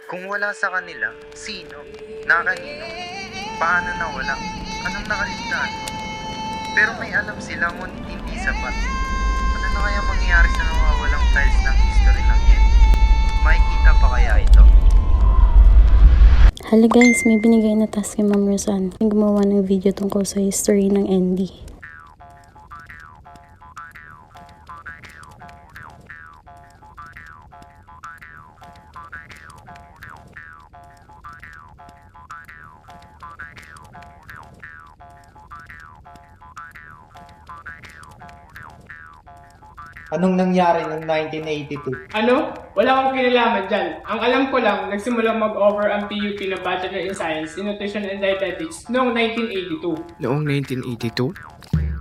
Kung wala sa kanila, sino? Na kanino? Paano nawala? Anong nakaligtaan? Pero may alam sila ngunit hindi sapat. Ano na kaya mangyayari sa nawawalang files ng history ng yan? Makikita pa kaya ito? Hello guys, may binigay na task kay Ma'am Rosan. Gumawa ng video tungkol sa history ng ND. Anong nangyari noong 1982? Ano? Wala akong kinalaman dyan. Ang alam ko lang, nagsimula mag-over ang PUP na Bachelor in Science in Nutrition and Dietetics noong 1982. Noong 1982,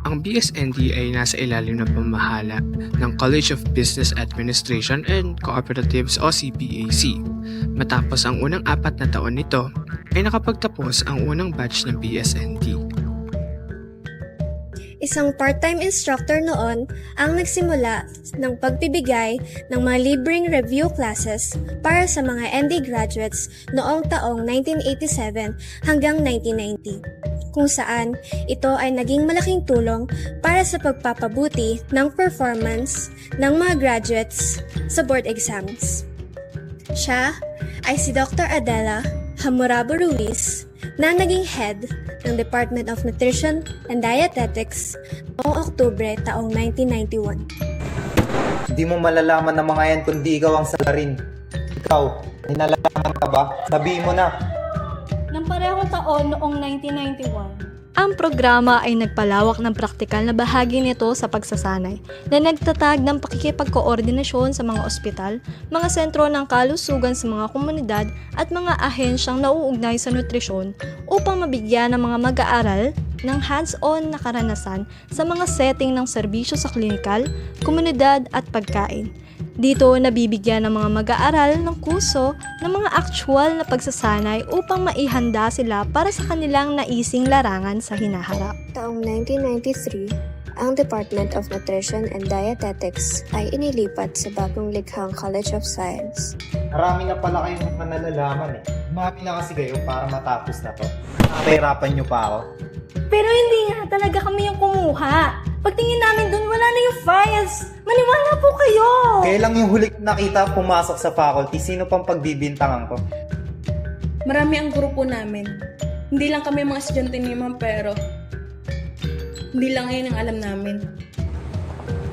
ang BSND ay nasa ilalim ng pamahala ng College of Business Administration and Cooperatives o CBAC. Matapos ang unang 4 na taon nito, ay nakapagtapos ang unang batch ng BSND. Isang part-time instructor noon ang nagsimula ng pagbibigay ng mga libreng review classes para sa mga ND graduates noong taong 1987 hanggang 1990, kung saan ito ay naging malaking tulong para sa pagpapabuti ng performance ng mga graduates sa board exams. Siya ay si Dr. Adela Hammurabi Ruiz na naging head ng Department of Nutrition and Dietetics noong Oktubre taong 1991. Hindi mo malalaman ng mga yan kundi ikaw ang salarin. Ikaw, may nalalaman ka ba? Sabihin mo na. Nang parehong taon noong 1991. Ang programa ay nagpalawak ng praktikal na bahagi nito sa pagsasanay na nagtatag ng pakikipagkoordinasyon sa mga ospital, mga sentro ng kalusugan sa mga komunidad at mga ahensyang nauugnay sa nutrisyon upang mabigyan ng mga mag-aaral ng hands-on na karanasan sa mga setting ng serbisyo sa klinikal, komunidad at pagkain. Dito nabibigyan ng mga mag-aaral ng kurso ng mga actual na pagsasanay upang maihanda sila para sa kanilang naising larangan sa hinaharap. Taong 1993, ang Department of Nutrition and Dietetics ay inilipat sa bagong likhang College of Science. Marami na pala kayong nalalaman eh. Umami na kasi kayo para matapos na to. Nakahirapan nyo pa ako. Pero hindi nga talaga kami yung kumuha. Pagtingin namin dun, wala na yung files. Maniwala po kayo! Kailan yung huli nakita pumasok sa faculty? Sino pang pagbibintangan ko? Marami ang grupo namin. Hindi lang kami mga estudyante ni Ma'am, pero hindi lang ngayon ang alam namin.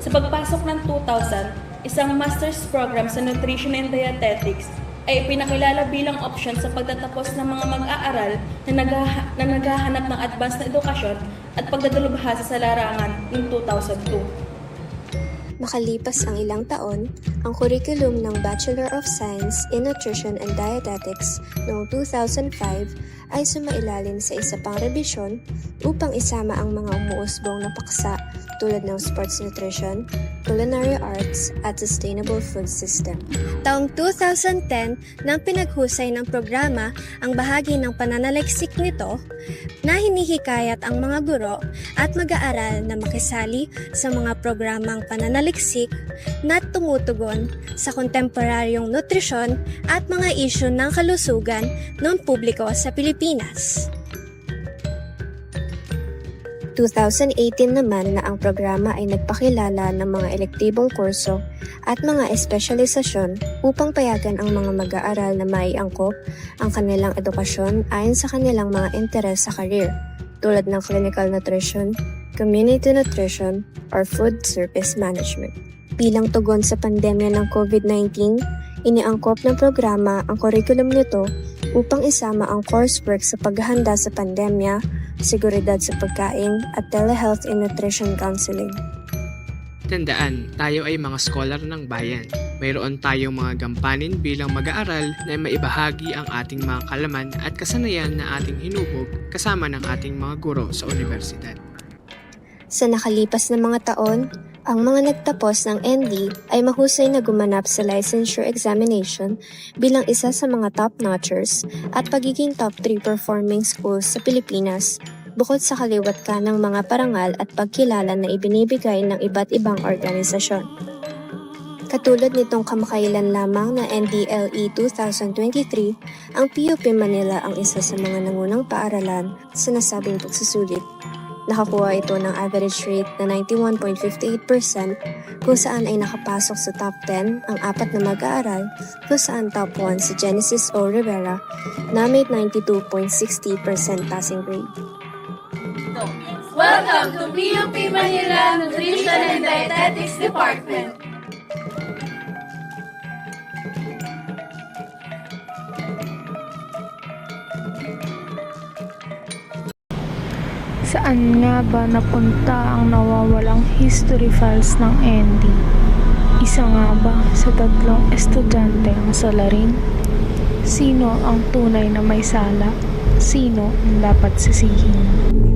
Sa pagpasok ng 2000, isang master's program sa Nutrition and Dietetics ay pinakilala bilang option sa pagtatapos ng mga mag-aaral na naghahanap ng advanced na edukasyon at pagdadalubhasa sa larangan noong 2002. Makalipas ang ilang taon, ang curriculum ng Bachelor of Science in Nutrition and Dietetics noong 2005 ay sumailalim sa isa pang rebisyon upang isama ang mga umuusbong na paksa tulad ng sports nutrition, culinary arts, at sustainable food system. Taong 2010, nang pinaghusay ng programa ang bahagi ng pananaliksik nito, na hinihikayat ang mga guro at mag-aaral na makisali sa mga programang pananaliksik na tumutugon sa kontemporaryong nutrisyon at mga isyu ng kalusugan ng publiko sa Pilipinas. 2018 naman na ang programa ay nagpakilala ng mga elektibong kurso at mga espesyalisasyon upang payagan ang mga mag-aaral na maiangkop ang kanilang edukasyon ayon sa kanilang mga interes sa career, tulad ng clinical nutrition, community nutrition, or food service management. Bilang tugon sa pandemya ng COVID-19, iniangkop ng programa ang curriculum nito upang isama ang coursework sa paghahanda sa pandemya, seguridad sa pagkain, at telehealth and nutrition counseling. Tandaan, tayo ay mga scholar ng bayan. Mayroon tayong mga gampanin bilang mag-aaral na maibahagi ang ating mga kalaman at kasanayan na ating hinubog kasama ng ating mga guro sa universidad. Sa nakalipas na mga taon, ang mga nagtapos ng ND ay mahusay na gumanap sa licensure examination bilang isa sa mga top-notchers at pagiging top 3 performing schools sa Pilipinas, bukod sa kaliwat ka ng mga parangal at pagkilala na ibinibigay ng iba't ibang organisasyon. Katulad nitong kamakailan lamang na NDLE 2023, ang PUP Manila ang isa sa mga nangunang paaralan sa nasabing pagsusulit. Nakakuha ito ng average rate na 91.58% kung saan ay nakapasok sa top 10 ang 4 na mag-aaral kung saan top 1 si Genesis O. Rivera na may 92.60% passing grade. Welcome to PUP Manila Nutrition and Dietetics Department. Saan nga ba napunta ang nawawalang history files ng ND? Isa nga ba sa 3 estudyante ang salarin? Sino ang tunay na may sala? Sino ang dapat sisihin?